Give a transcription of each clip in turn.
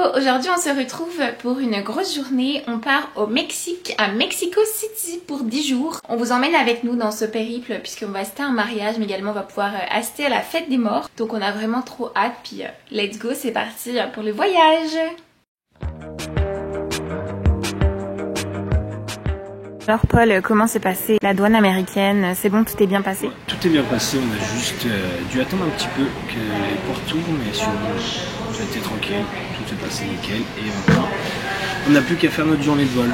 Aujourd'hui on se retrouve pour une grosse journée. On part au Mexique, à Mexico City pour 10 jours. On vous emmène avec nous dans ce périple puisqu'on va assister à un mariage, mais également on va pouvoir assister à la fête des morts. Donc on a vraiment trop hâte, puis let's go, c'est parti pour le voyage. Alors Paul, comment s'est passée la douane américaine? C'est bon, tout est bien passé? Tout est bien passé, on a juste dû attendre un petit peu que les portes ouvrent, mais sinon ça a été tranquille, tout s'est passé nickel et on n'a plus qu'à faire notre journée de vol.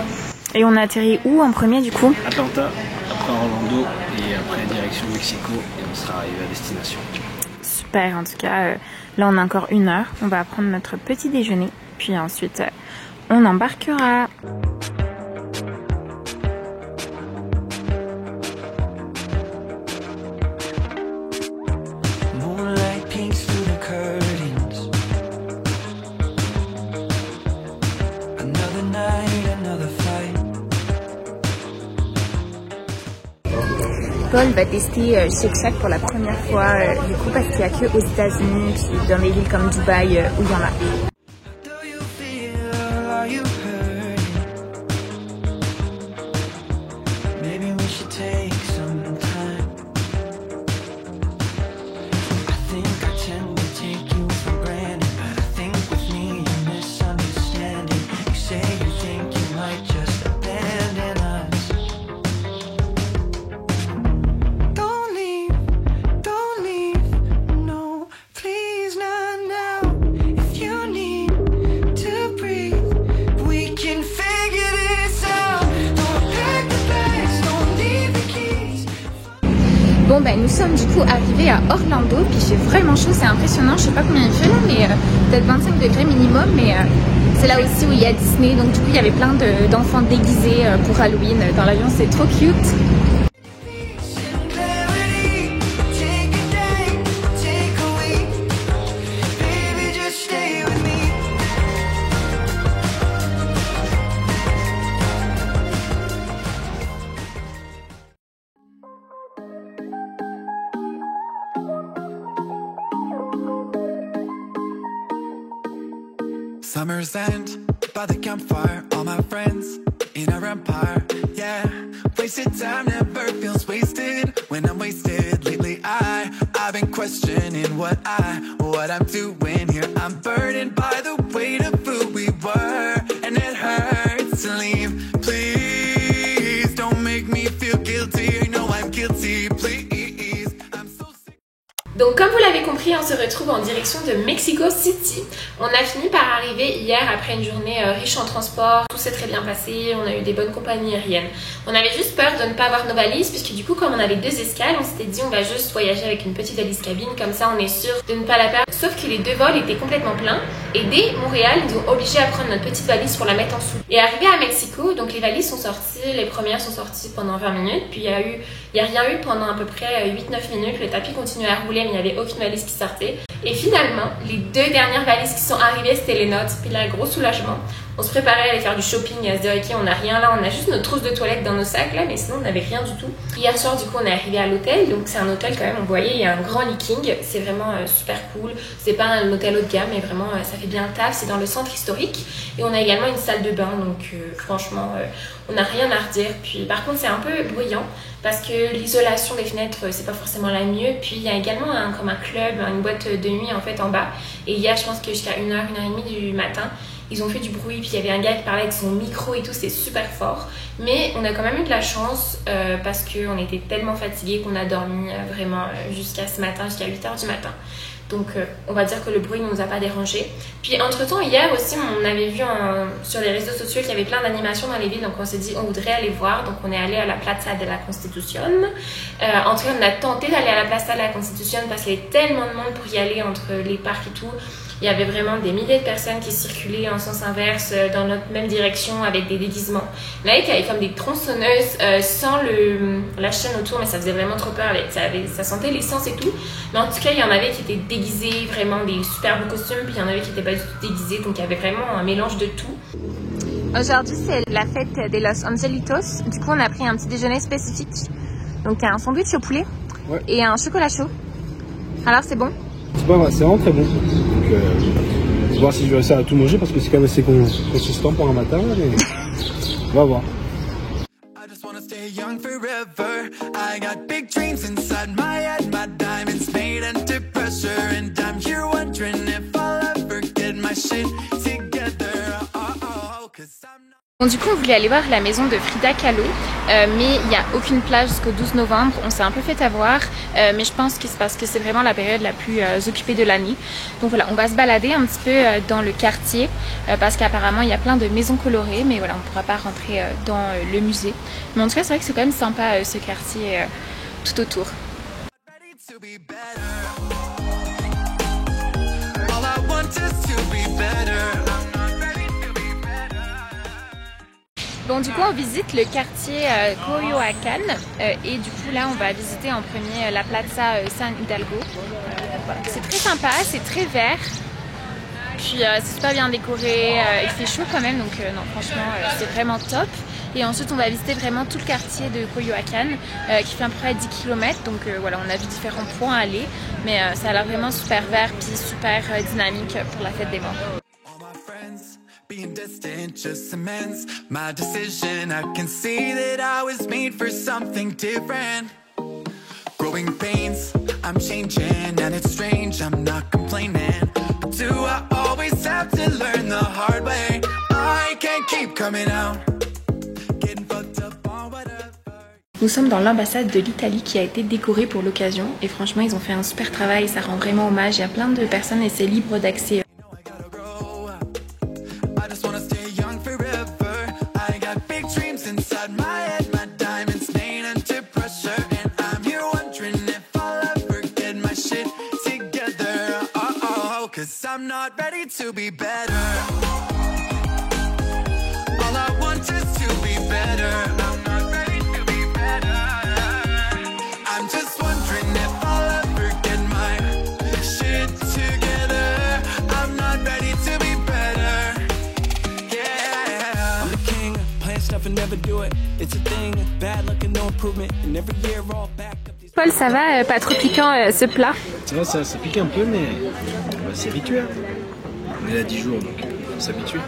Et on a atterri où en premier du coup? Atlanta, après Orlando et après direction Mexico et on sera arrivé à destination. Super, en tout cas, là on a encore 1 heure, on va prendre notre petit déjeuner, puis ensuite on embarquera. Paul va tester Shake Shack pour la première fois, du coup parce qu'il n'y a que aux États-Unis, puis dans des villes comme Dubaï où il y en a. Bon ben nous sommes du coup arrivés à Orlando, puis il fait vraiment chaud, c'est impressionnant, je sais pas combien il fait là, mais peut-être 25 degrés minimum, mais c'est là aussi où il y a Disney, donc du coup il y avait plein d'enfants déguisés pour Halloween dans l'avion, c'est trop cute. Summer's end, by the campfire, all my friends in our empire, yeah. Wasted time never feels wasted when I'm wasted. Lately I've been questioning what I'm doing here. I'm burdened by the weight of who we were, and it hurts to leave. Please don't make me feel guilty. I know I'm guilty, please. Donc comme vous l'avez compris, on se retrouve en direction de Mexico City. On a fini par arriver hier après une journée riche en transport. Tout s'est très bien passé, on a eu des bonnes compagnies aériennes. On avait juste peur de ne pas avoir nos valises puisque du coup comme on avait 2 escales, on s'était dit on va juste voyager avec une petite valise cabine, comme ça on est sûr de ne pas la perdre. Sauf que les 2 vols étaient complètement pleins et dès Montréal, ils ont obligé à prendre notre petite valise pour la mettre en dessous. Et arrivé à Mexico, donc les valises sont sorties, les premières sont sorties pendant 20 minutes, puis il y a rien eu pendant à peu près 8-9 minutes, le tapis continuait à rouler mais il n'y avait aucune valise qui sortait. Et finalement, les 2 dernières valises qui sont arrivées, c'était les nôtres. Puis là, gros soulagement. On se préparait à aller faire du shopping et à se dire ok, on n'a rien là, on a juste notre trousse de toilette dans nos sacs là, mais sinon on n'avait rien du tout. Hier soir, du coup, on est arrivé à l'hôtel. Donc c'est un hôtel quand même, on voyait, il y a un grand leaking. C'est vraiment super cool. C'est pas un hôtel haut de gamme, mais vraiment ça fait bien le taf. C'est dans le centre historique. Et on a également une salle de bain. Donc franchement, on n'a rien à redire. Puis par contre, c'est un peu bruyant parce que l'isolation des fenêtres, c'est pas forcément la mieux. Puis il y a également comme un club, une boîte de nuit en fait en bas. Et hier, je pense que jusqu'à 1h, 1h30 du matin, ils ont fait du bruit, puis il y avait un gars qui parlait avec son micro et tout, c'est super fort. Mais on a quand même eu de la chance parce qu'on était tellement fatigués qu'on a dormi vraiment jusqu'à ce matin, jusqu'à 8h du matin. Donc on va dire que le bruit ne nous a pas dérangés. Puis entre temps hier aussi on avait vu sur les réseaux sociaux qu'il y avait plein d'animations dans les villes. Donc on s'est dit on voudrait aller voir. Donc on est allé à la Plaza de la Constitución. En tout cas on a tenté d'aller à la Plaza de la Constitución parce qu'il y avait tellement de monde pour y aller entre les parcs et tout. Il y avait vraiment des milliers de personnes qui circulaient en sens inverse dans notre même direction avec des déguisements. Là, il y avait comme des tronçonneuses sans la chaîne autour, mais ça faisait vraiment trop peur. Ça sentait l'essence et tout. Mais en tout cas, il y en avait qui étaient déguisés, vraiment des super beaux costumes, puis il y en avait qui n'étaient pas du tout déguisés. Donc il y avait vraiment un mélange de tout. Aujourd'hui, c'est la fête des Los Angelitos. Du coup, on a pris un petit déjeuner spécifique. Donc un sandwich au poulet et un chocolat chaud. Alors, c'est bon? C'est pas vrai, c'est vraiment très bon. Donc, voir si je vais réussir à tout manger parce que c'est quand même assez consistant pour un matin. Mais on va voir. Young forever. I got big dreams inside my head. My diamonds made under pressure, and I'm here wondering if I'll ever get my shit together. Cause I'm not... Bon, du coup on voulait aller voir la maison de Frida Kahlo, mais il n'y a aucune plage jusqu'au 12 novembre, on s'est un peu fait avoir, mais je pense que c'est parce que c'est vraiment la période la plus occupée de l'année. Donc voilà, on va se balader un petit peu dans le quartier, parce qu'apparemment il y a plein de maisons colorées, mais voilà, on ne pourra pas rentrer dans le musée. Mais en tout cas c'est vrai que c'est quand même sympa ce quartier tout autour. Bon, du coup on visite le quartier Coyoacán et du coup là on va visiter en premier la Plaza San Hidalgo. Voilà. C'est très sympa, c'est très vert, puis c'est super bien décoré, il fait chaud quand même donc non franchement c'est vraiment top. Et ensuite on va visiter vraiment tout le quartier de Coyoacán qui fait à peu près 10 km, donc voilà, on a vu différents points à aller, mais ça a l'air vraiment super vert puis super dynamique pour la fête des morts. Being distant just cements my decision. I can see that I was made for something different. Growing pains, I'm changing and it's strange, I'm not complaining. But do I always have to learn the hard way? I can't keep coming out, getting fucked up on whatever. Nous sommes dans l'ambassade de l'Italie qui a été décorée pour l'occasion et franchement ils ont fait un super travail, ça rend vraiment hommage, il y a plein de personnes et c'est libre d'accès. Cause I'm not ready to be better. All I want is to be better. I'm not ready to be better. I'm just wondering if I'll ever get my shit together. I'm not ready to be better. Yeah. I'm the king, plan stuff and never do it. It's a thing, bad luck and no improvement. And every year all back up. Paul, ça va, pas trop piquant ce plat? Ça pique un peu, mais on va s'y habituer. On est là 10 jours, donc on va s'habituer.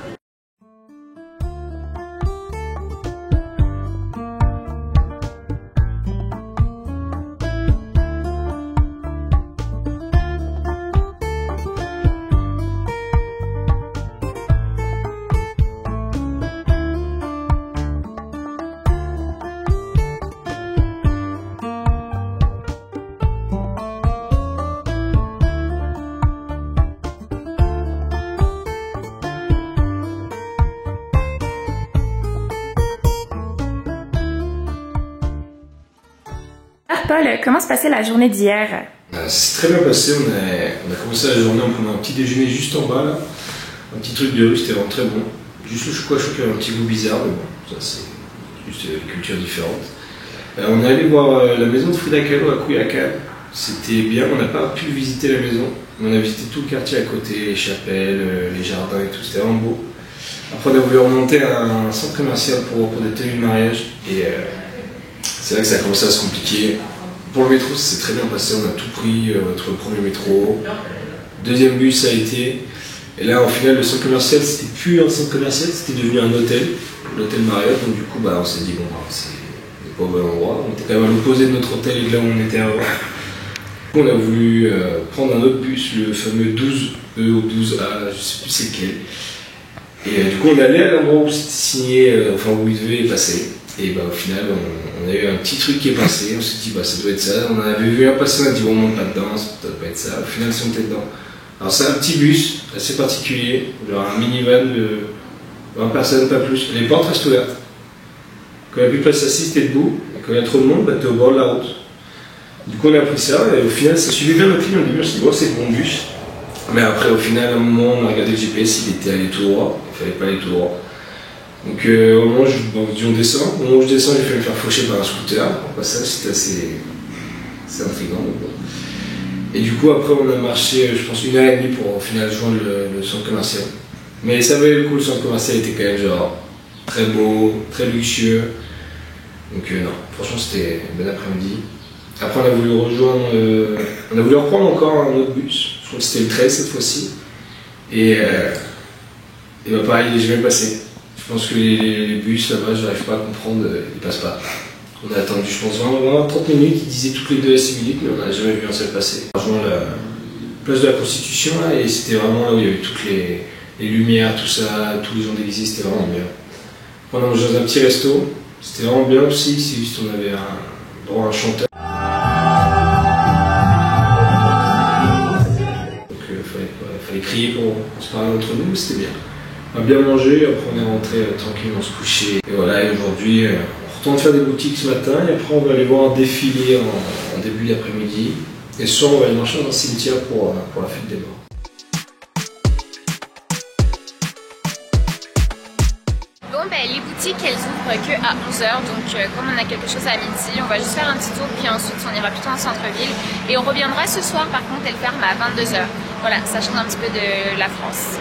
Paul, comment se passait la journée d'hier? C'est très bien passé, on a commencé la journée en prenant un petit déjeuner juste en bas là. Un petit truc de rue, c'était vraiment très bon. Juste le chocolat chaud qui avait un petit goût bizarre, mais bon, ça c'est juste une culture différente. On est allé voir la maison de Frida Kahlo à Coyoacán. C'était bien, on n'a pas pu visiter la maison. On a visité tout le quartier à côté, les chapelles, les jardins et tout, c'était vraiment beau. Après on a voulu remonter à un centre commercial pour des tenues de mariage. Et c'est là que ça a commencé à se compliquer. Pour le métro, ça s'est très bien passé, on a tout pris, notre premier métro. Deuxième bus, ça a été. Et là, au final, le centre commercial, c'était plus un centre commercial, c'était devenu un hôtel, l'hôtel Marriott. Donc du coup, on s'est dit, bon, c'est pas au bon endroit. On était quand même à l'opposé de notre hôtel et de là où on était avant. On a voulu prendre un autre bus, le fameux 12E ou 12A, je sais plus c'est lequel. Et du coup, on est allé à l'endroit où c'était signé, où il devait passer. Et au final, on a eu un petit truc qui est passé, on s'est dit ça doit être ça. On avait vu un passer, on a dit on monte pas dedans, ça doit pas être ça. Au final, on était dedans. Alors c'est un petit bus assez particulier, genre un minivan de 20 personnes, pas plus. Les portes restent ouvertes. Quand il n'y a plus de place assise, t'es debout. Et quand il y a trop de monde, t'es au bord de la route. Du coup, on a pris ça et au final, ça suivait bien notre ligne. On dit, c'est le bon bus. Mais après, au final, à un moment, on a regardé le GPS, il était allé tout droit. Il fallait pas aller tout droit. Donc au moment où on descend, au moment où je descends, j'ai fait me faire faucher par un scooter. Au passage, c'était assez intriguant. Et du coup, après, on a marché, je pense, 1h30 pour au final joindre le centre commercial. Mais ça valait le coup, le centre commercial était quand même genre très beau, très luxueux. Donc non, franchement, c'était un bon après-midi. Après, on a voulu reprendre encore un autre bus. Je crois que c'était le 13 cette fois-ci. Et bah pareil, il est jamais passé. Je pense que les bus là-bas, j'arrive pas à comprendre, ils passent pas. On a attendu, je pense, vraiment 30 minutes, ils disaient toutes les 2 à 6 minutes, mais on n'a jamais vu un seul passer. On a rejoint la place de la Constitution là, et c'était vraiment là où il y avait toutes les lumières, tout ça, tous les gens déguisés, c'était vraiment bien. On a mangé dans un petit resto, c'était vraiment bien aussi, c'est juste on avait droit à un chanteur. Donc il fallait crier pour se parler entre nous, mais c'était bien. On a bien mangé, après on est rentré tranquillement se coucher. Et voilà, et aujourd'hui, on retourne faire des boutiques ce matin, et après on va aller voir un défilé en début d'après-midi. Et ce soir, on va aller marcher dans un cimetière pour la fête des morts. Bon, les boutiques, elles ouvrent que à 11h, donc comme on a quelque chose à midi, on va juste faire un petit tour, puis ensuite on ira plutôt en centre-ville. Et on reviendra ce soir, par contre, elle ferme à 22h. Voilà, ça change un petit peu de la France.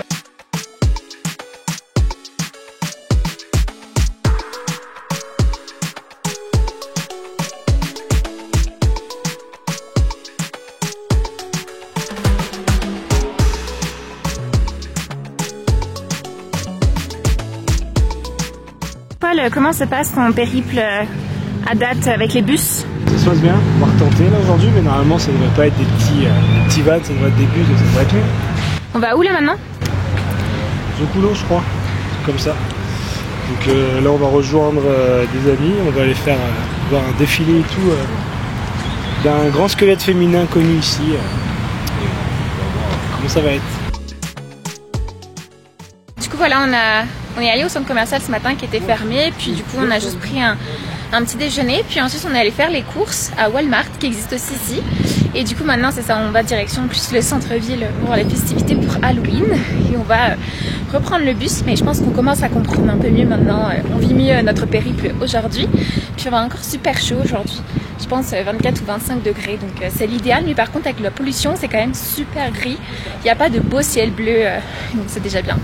Paul, comment se passe ton périple à date avec les bus? Ça se passe bien, on va retenter là aujourd'hui, mais normalement ça ne devrait pas être des petits vannes, ça devrait être des bus, ça devrait être mieux. On va où là maintenant? Zoculo je crois, comme ça. Donc là on va rejoindre des amis, on va aller faire voir un défilé et tout d'un grand squelette féminin connu ici. Et on va voir comment ça va être. Du coup voilà, on est allé au centre commercial ce matin qui était fermé, puis du coup on a juste pris un petit déjeuner, puis ensuite on est allé faire les courses à Walmart qui existe aussi ici. Et du coup maintenant c'est ça, on va direction plus le centre-ville pour les festivités pour Halloween et on va reprendre le bus, mais je pense qu'on commence à comprendre un peu mieux maintenant, on vit mieux notre périple aujourd'hui, puis on va encore super chaud aujourd'hui, je pense 24 ou 25 degrés, donc c'est l'idéal, mais par contre avec la pollution c'est quand même super gris, il n'y a pas de beau ciel bleu, donc c'est déjà bien.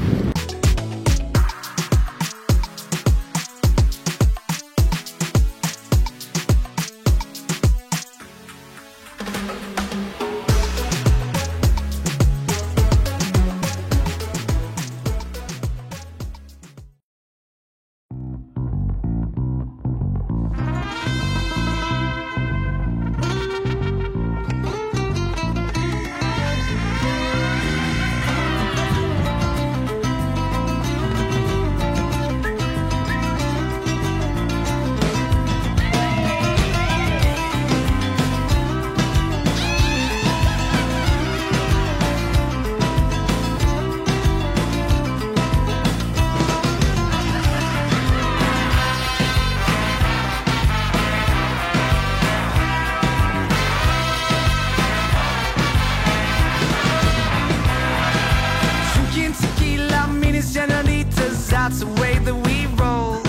That's the way that we roll.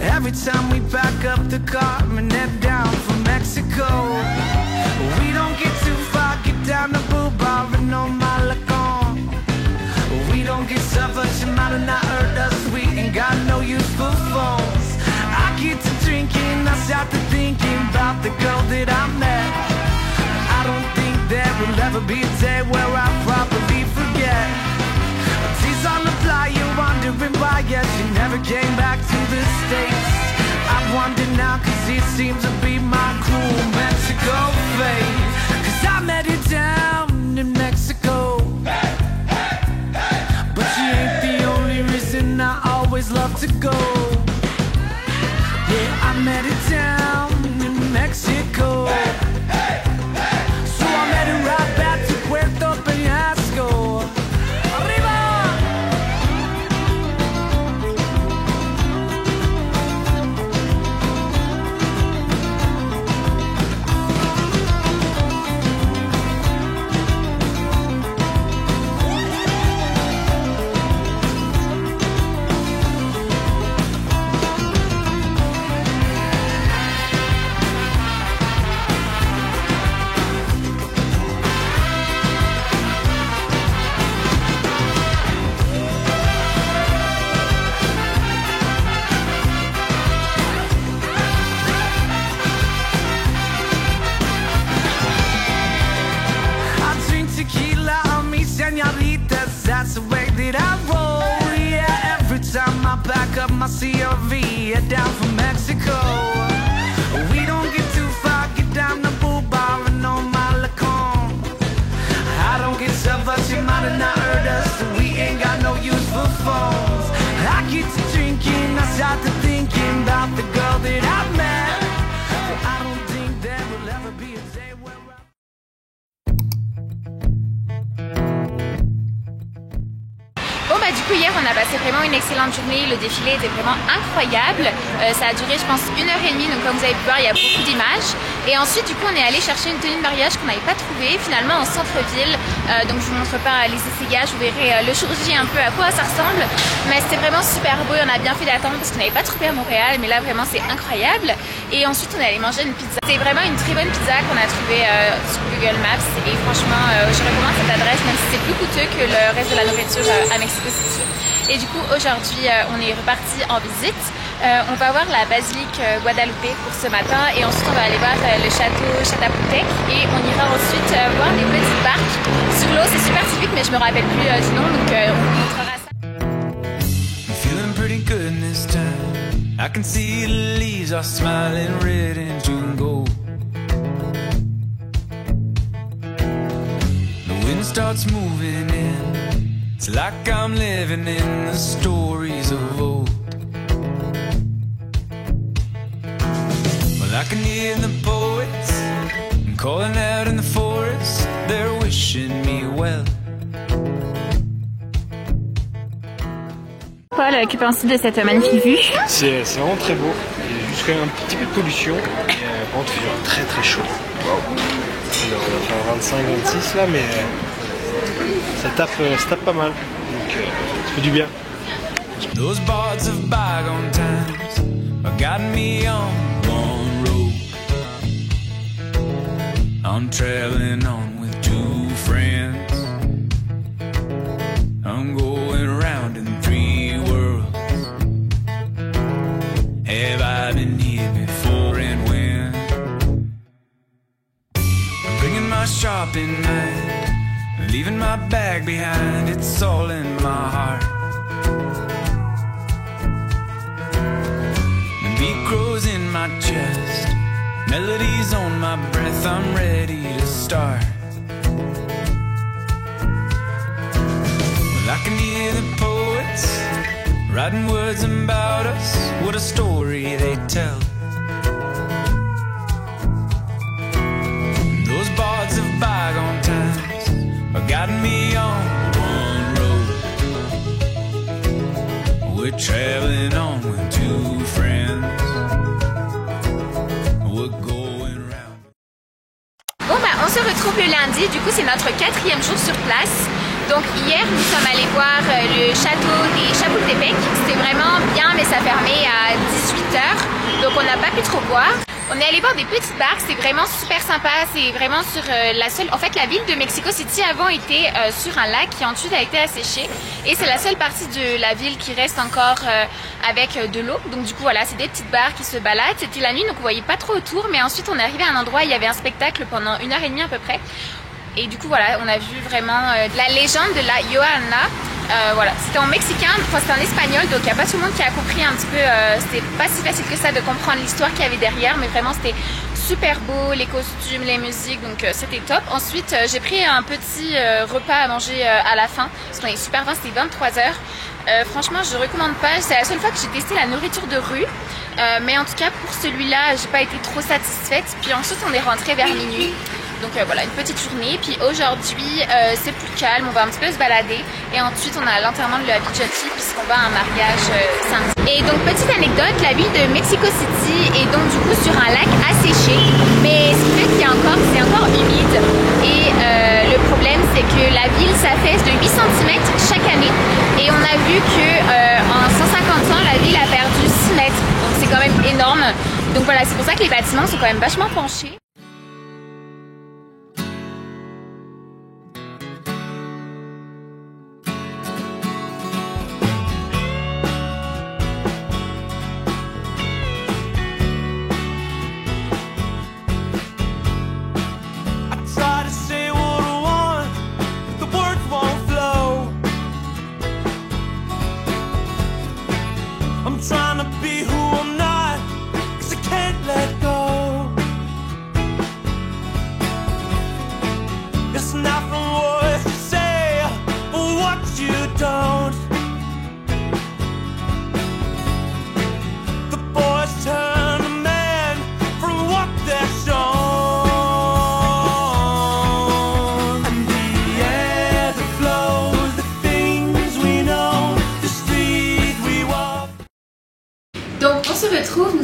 Every time we back up the car and head down for Mexico. We don't get too far, get down to Boo Bar and on Malacon. We don't get suffered, she might have not heard us. We ain't got no use for phones. I get to drinking, I start to thinking about the girl that I met. I don't think there will ever be a day where I properly forget. She's on the flyer, wondering why, yeah, she never came back to the States. I wonder now, cause it seems to be my cruel Mexico fate. Cause I met her down in Mexico. But she ain't the only reason I always love to go. Yeah, I met her down in Mexico. So I met her right back to Puerto Peñasco. get down from Mexico. We don't get too far, get down the bull bar and on Malecon. I don't get so much, you might have not heard us. We ain't got no use for phones. I get to drinking, I start to thinking about the girl that I met. I don't think there will ever be a day where Bon bah du coup hier on a passé vraiment une excellente journée, le défilé était vraiment incroyable, ça a duré je pense 1h30 donc comme vous avez pu voir il y a beaucoup d'images et ensuite du coup on est allé chercher une tenue de mariage qu'on n'avait pas trouvée finalement en centre-ville, donc je vous montre pas les essayages, vous verrez le jour J un peu à quoi ça ressemble, mais c'était vraiment super beau et on a bien fait d'attendre parce qu'on n'avait pas trouvé à Montréal mais là vraiment c'est incroyable et ensuite on est allé manger une pizza. C'est vraiment une très bonne pizza qu'on a trouvée sur Google Maps et franchement je recommande cette adresse même si c'est plus coûteux que le reste de la nourriture à Mexico City. Et du coup aujourd'hui on est reparti en visite, on va voir la basilique Guadalupe pour ce matin et ensuite on va aller voir le château Chapultepec et on ira ensuite voir les petites barques sur l'eau, c'est super typique mais je me rappelle plus du nom donc on vous montrera ça. feeling pretty good this time. I can see the leaves are smiling red and June gold. The wind starts moving in. It's like I'm living in the stories of old. Well, I can hear the poets calling out in the forest. They're wishing me well. Paul, que penses-tu de cette magnifique vue? C'est vraiment très beau. Il y a juste quand même un petit peu de pollution. Et par contre, il fait très très chaud. Wow. Alors, on va faire 25-26 là, mais ça tape pas mal. Donc ça fait du bien. Those bards of bygone times have gotten me on one road. I'm traveling on with two friends. I'm going around in 3 worlds. Have I been here before and when? I'm bringing my shopping knife, leaving my bag behind. It's all in my heart. The beat grows in my chest, melodies on my breath. I'm ready to start. I can hear the poets writing words about us. What a story they tell. Those bards of bygone times have gotten me on one road. We're traveling on with two friends. We're going round. Bon bah on se retrouve le lundi, du coup c'est notre 4e jour sur place. Donc hier nous sommes allés voir le château des Chapultepec, c'était vraiment bien mais ça fermait à 18h donc on n'a pas pu trop voir. On est allé voir des petites barques, c'était vraiment super sympa, c'est vraiment sur la seule... En fait la ville de Mexico City avant était sur un lac qui ensuite a été asséché et c'est la seule partie de la ville qui reste encore avec de l'eau. Donc du coup voilà, c'est des petites barques qui se baladent, c'était la nuit donc on voyait pas trop autour mais ensuite on est arrivé à un endroit où il y avait un spectacle pendant 1h30 à peu près. Et du coup voilà, on a vu vraiment la légende de la Johanna. Voilà, c'était en mexicain, enfin c'était en espagnol, donc il n'y a pas tout le monde qui a compris un petit peu, c'était pas si facile que ça de comprendre l'histoire qu'il y avait derrière, mais vraiment c'était super beau, les costumes, les musiques, donc c'était top. Ensuite j'ai pris un petit repas à manger à la fin, parce qu'on est super faim, c'était 23h. Franchement je recommande pas, c'est la seule fois que j'ai testé la nourriture de rue, mais en tout cas pour celui-là j'ai pas été trop satisfaite, puis ensuite on est rentré vers minuit. Donc voilà, une petite journée. Puis aujourd'hui, c'est plus calme, on va un petit peu se balader. Et ensuite, on a l'enterrement de la Pichotti puisqu'on va à un mariage samedi. Et donc, petite anecdote, la ville de Mexico City est donc du coup sur un lac asséché. Mais ce qui fait qu'il y a encore, c'est encore humide. Et le problème, c'est que la ville s'affaisse de 8 cm chaque année. Et on a vu que en 150 ans, la ville a perdu 6 mètres. Donc c'est quand même énorme. Donc voilà, c'est pour ça que les bâtiments sont quand même vachement penchés. I'm trying to be who I'm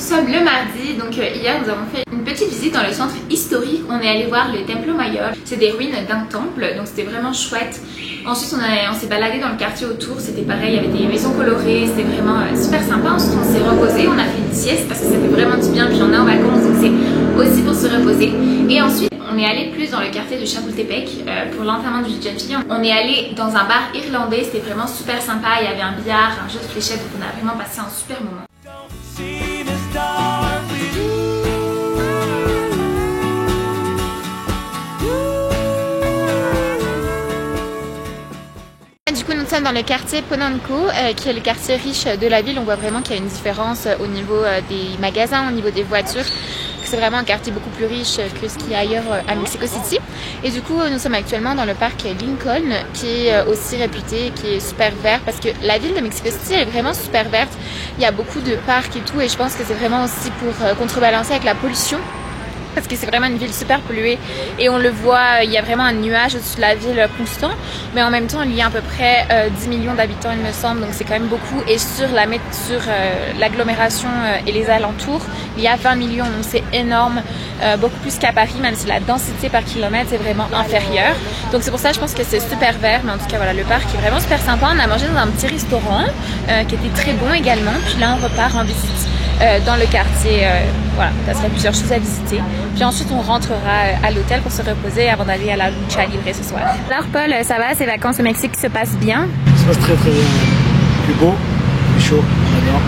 sommes le mardi, donc hier nous avons fait une petite visite dans le centre historique. On est allé voir le Templo Mayor, c'est des ruines d'un temple, donc c'était vraiment chouette. Ensuite on s'est baladé dans le quartier autour, c'était pareil, il y avait des maisons colorées, c'était vraiment super sympa. Ensuite on s'est reposé, on a fait une sieste parce que ça fait vraiment du bien, puis on est en vacances donc c'est aussi pour se reposer. Et ensuite on est allé plus dans le quartier de Chapultepec pour l'enterrement d'une jeune fille. On est allé dans un bar irlandais, c'était vraiment super sympa, il y avait un billard, un jeu de fléchettes, donc on a vraiment passé un super moment. Du coup nous sommes dans le quartier Polanco qui est le quartier riche de la ville. On voit vraiment qu'il y a une différence au niveau des magasins, au niveau des voitures. C'est vraiment un quartier beaucoup plus riche que ce qu'il y a ailleurs à Mexico City. Et du coup nous sommes actuellement dans le parc Lincoln qui est aussi réputé, qui est super vert parce que la ville de Mexico City est vraiment super verte. Il y a beaucoup de parcs et tout et je pense que c'est vraiment aussi pour contrebalancer avec la pollution. Parce que c'est vraiment une ville super polluée et on le voit, il y a vraiment un nuage au-dessus de la ville constant, mais en même temps il y a à peu près 10 millions d'habitants il me semble, donc c'est quand même beaucoup. Et sur l'agglomération et les alentours, il y a 20 millions, donc c'est énorme, beaucoup plus qu'à Paris, même si la densité par kilomètre est vraiment inférieure. Donc c'est pour ça je pense que c'est super vert, mais en tout cas voilà, le parc est vraiment super sympa. On a mangé dans un petit restaurant qui était très bon également, puis là on repart en visite dans le quartier, voilà, parce qu'il y a plusieurs choses à visiter. Puis ensuite on rentrera à l'hôtel pour se reposer avant d'aller à la lucha libre ce soir. Alors Paul, ça va, ces vacances au Mexique se passent bien? Ça se passe très très bien. Plus beau, plus chaud, j'adore.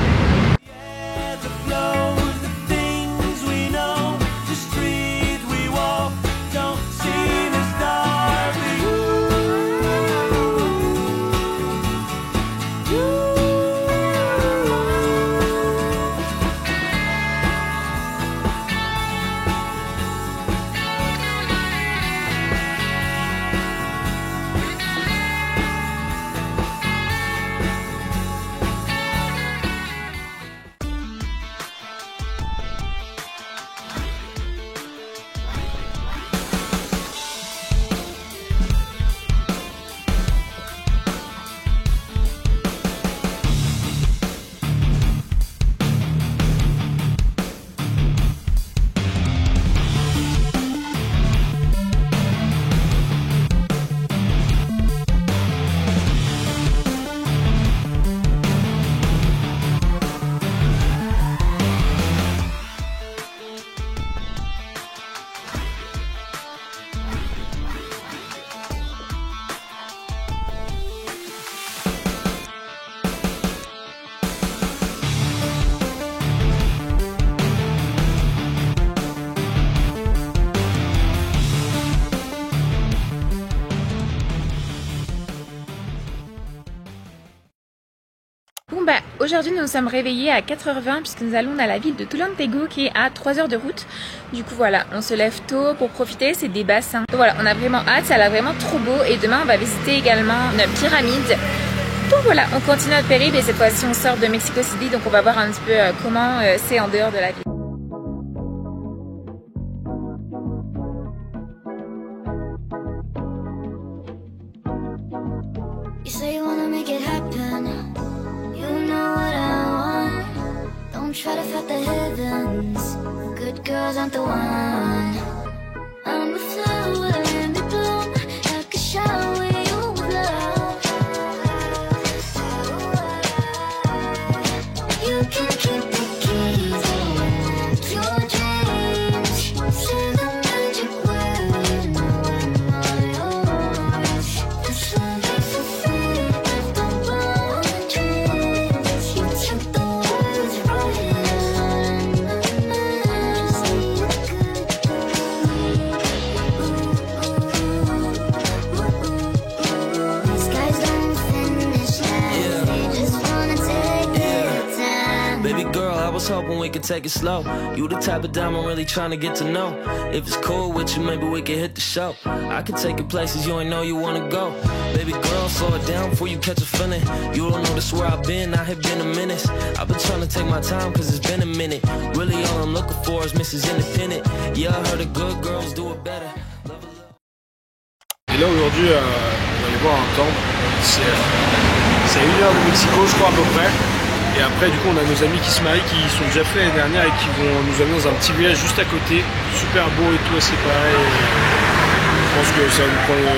Bon bah aujourd'hui nous nous sommes réveillés à 4h20 puisque nous allons dans la ville de Tulantego qui est à 3 heures de route. Du coup voilà, on se lève tôt pour profiter, c'est des bassins. Donc voilà, on a vraiment hâte, ça a l'air vraiment trop beau et demain on va visiter également une pyramide. Donc voilà, on continue notre périple et cette fois-ci on sort de Mexico City, donc on va voir un petit peu comment c'est en dehors de la ville. You say you wanna make it happen. You know what I want. Don't try to fight the heavens. Good girls aren't the one. I'm a flower in the bloom, like a shower you love. You can keep the keys to your dreams. Say the magic word, you know I'm all yours. This love is a fruit of the boundaries. You took the words right out of my mouth. Just need a good These guys don't finish last, they just wanna take their time. Baby girl, I was hoping we could take it slow. You the type of dime I'm really trying to get to know. If it's cool with you, maybe we could hit the show. I could take you places you ain't know you wanna go. Baby girl, slow it down before you catch a feeling. You don't notice where I've been, I have been a minute. I've been trying to take my time cause it's been a minute. Really all I'm looking for is Mrs. Independent. Yeah, I heard the good girls do it better. Et là aujourd'hui, on va aller voir un temple. C'est à 1 heure de Mexico, je crois à peu près. Et après, du coup, on a nos amis qui se marient, qui sont déjà faits l'année dernière et qui vont nous amener dans un petit village juste à côté. Super beau et tout, c'est pareil. Je pense que ça va nous prendre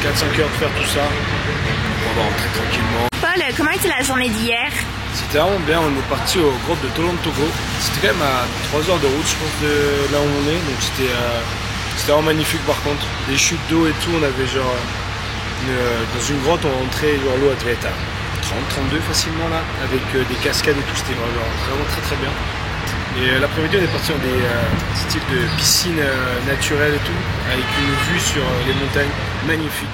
4-5 heures de faire tout ça. On va rentrer tranquillement. Paul, comment était la journée d'hier? C'était vraiment bien, on est parti aux grottes de Tolontogo. C'était quand même à 3 heures de route, je pense, de là où on est. Donc c'était vraiment magnifique par contre. Des chutes d'eau et tout, on avait genre... dans une grotte, on rentrait, genre l'eau devait être à 30-32 facilement là, avec des cascades et tout, c'était vraiment très très bien. Et l'après-midi, on est parti dans des styles de piscine naturelle et tout, avec une vue sur les montagnes magnifiques.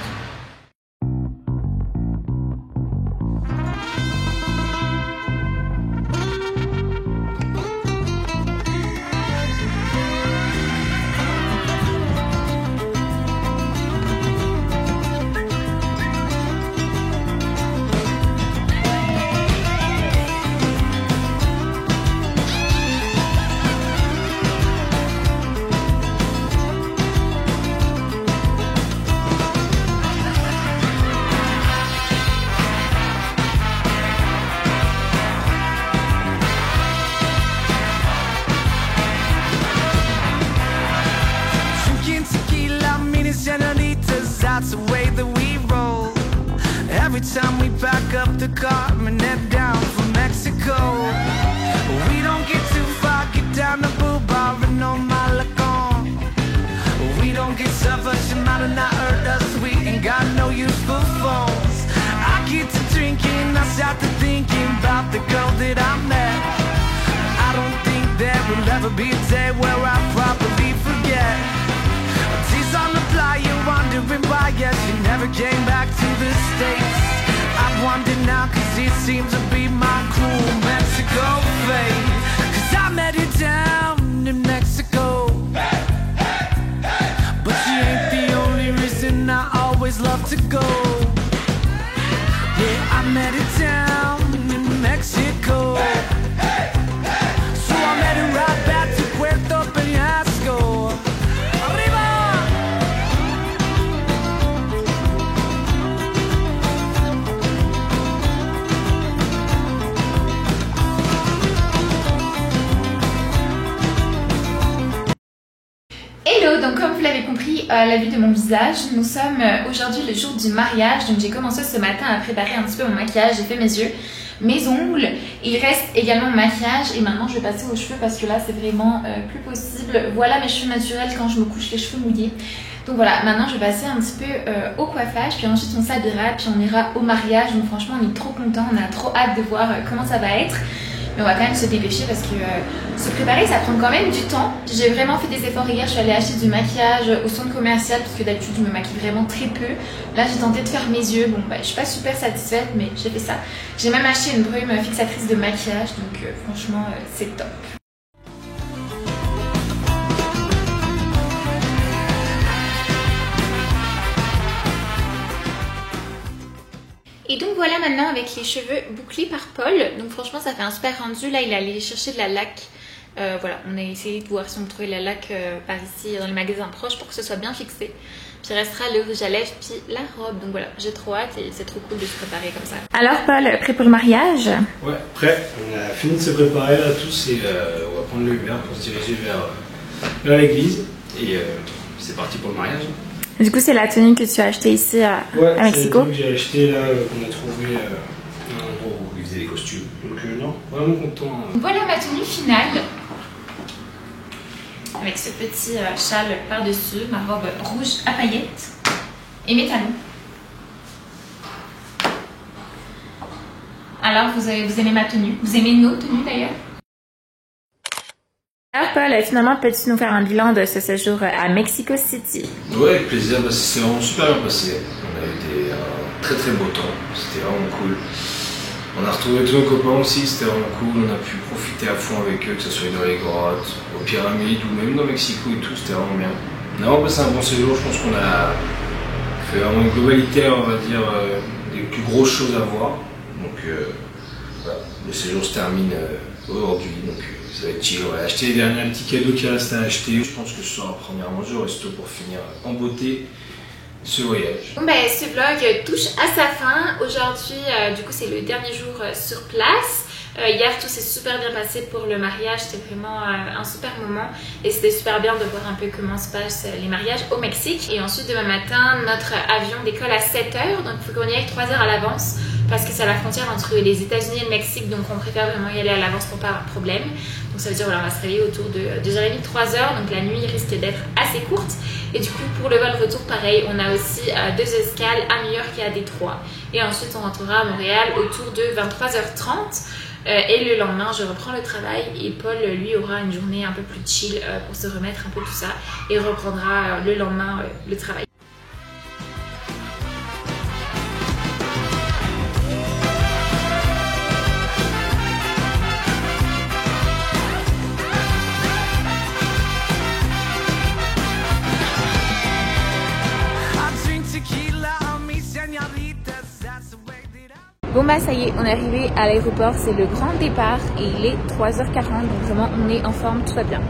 That's the way that we roll. Every time we back up the car and head down for Mexico. We don't get too far, get down the blue bar and no Malacon. We don't get suffered, she might have not hurt us. We ain't got no use for phones. I get to drinking, I start to thinking about the girl that I met. I don't think there will ever be a day where I properly forget. Tears on the fly, you're wondering why, yes, she never came back to the States. I wonder now, cause it seems to be my cruel Mexico fate. Cause I met her down in Mexico. But she ain't the only reason I always love to go. Yeah, I met her down in Mexico. So I met her right back to Puerto Peñasco. Hello, donc comme vous l'avez compris à la vue de mon visage, nous sommes aujourd'hui le jour du mariage. Donc j'ai commencé ce matin à préparer un petit peu mon maquillage, j'ai fait mes yeux, mes ongles, il reste également mon maquillage et maintenant je vais passer aux cheveux parce que là c'est vraiment plus possible. Voilà mes cheveux naturels quand je me couche les cheveux mouillés. Donc voilà, maintenant je vais passer un petit peu au coiffage, puis ensuite on s'habillera, puis on ira au mariage. Donc franchement on est trop contents, on a trop hâte de voir comment ça va être. Mais on va quand même se dépêcher parce que se préparer ça prend quand même du temps. J'ai vraiment fait des efforts hier, je suis allée acheter du maquillage au centre commercial parce que d'habitude je me maquille vraiment très peu. Là j'ai tenté de faire mes yeux, bon bah je suis pas super satisfaite mais j'ai fait ça. J'ai même acheté une brume fixatrice de maquillage donc franchement c'est top. Et donc voilà maintenant avec les cheveux bouclés par Paul. Donc franchement ça fait un super rendu. Là il est allé chercher de la laque. Voilà, on a essayé de voir si on trouvait la laque par ici dans les magasins proches pour que ce soit bien fixé. Puis il restera le rouge à lèvres puis la robe. Donc voilà, j'ai trop hâte et c'est trop cool de se préparer comme ça. Alors Paul, prêt pour le mariage? Ouais, prêt. On a fini de se préparer là tous et on va prendre le Uber pour se diriger vers l'église. Et c'est parti pour le mariage. Du coup, c'est la tenue que tu as achetée ici à Mexico. C'est la tenue que j'ai achetée là, qu'on a trouvé à un endroit où ils faisaient les costumes. Donc non, vraiment content. Voilà ma tenue finale. Avec ce petit châle par-dessus, ma robe rouge à paillettes et mes talons. Alors, vous aimez ma tenue? Vous aimez nos tenues d'ailleurs? Alors Paul, finalement, peux-tu nous faire un bilan de ce séjour à Mexico City? Ouais, avec plaisir. Bah, c'était vraiment super bien passé. On a eu un très très beau temps. C'était vraiment cool. On a retrouvé tous nos copains aussi, c'était vraiment cool. On a pu profiter à fond avec eux, que ce soit dans les grottes, aux pyramides ou même dans Mexico et tout. C'était vraiment bien. On a vraiment passé un bon séjour. Je pense qu'on a fait vraiment une globalité, on va dire, des plus grosses choses à voir. Donc voilà, le séjour se termine aujourd'hui. Donc, ça va être chill. On va acheter les derniers petits cadeaux qui restent à acheter. Je pense que ce sera premièrement je resto pour finir en beauté ce voyage. Bon ce vlog touche à sa fin. Aujourd'hui, du coup, c'est le dernier jour sur place. Hier, tout s'est super bien passé pour le mariage. C'était vraiment un super moment. Et c'était super bien de voir un peu comment se passent les mariages au Mexique. Et ensuite, demain matin, notre avion décolle à 7h. Donc, il faut qu'on y aille 3 heures à l'avance. Parce que c'est à la frontière entre les États-Unis et le Mexique. Donc, on préfère vraiment y aller à l'avance pour pas avoir de problème. Donc, ça veut dire, voilà, on va se réveiller autour de 2h30, 3h. Donc, la nuit risque d'être assez courte. Et du coup, pour le vol retour, pareil, on a aussi 2 escales à New York et à Détroit. Et ensuite, on rentrera à Montréal autour de 23h30. Et le lendemain, je reprends le travail et Paul, lui, aura une journée un peu plus chill pour se remettre un peu tout ça et reprendra le lendemain le travail. Bon bah ça y est, on est arrivé à l'aéroport, c'est le grand départ et il est 3h40, donc vraiment on est en forme, tout va bien.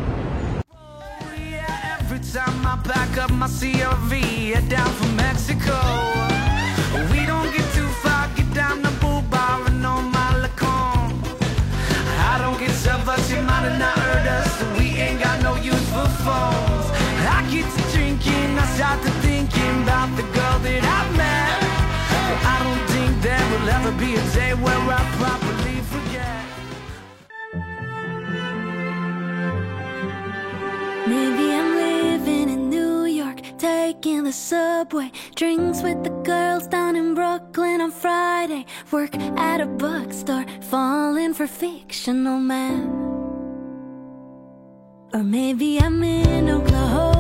Ever be a day where I properly forget. Maybe I'm living in New York, taking the subway, drinks with the girls down in Brooklyn on Friday, work at a bookstore, falling for fictional men. Or maybe I'm in Oklahoma,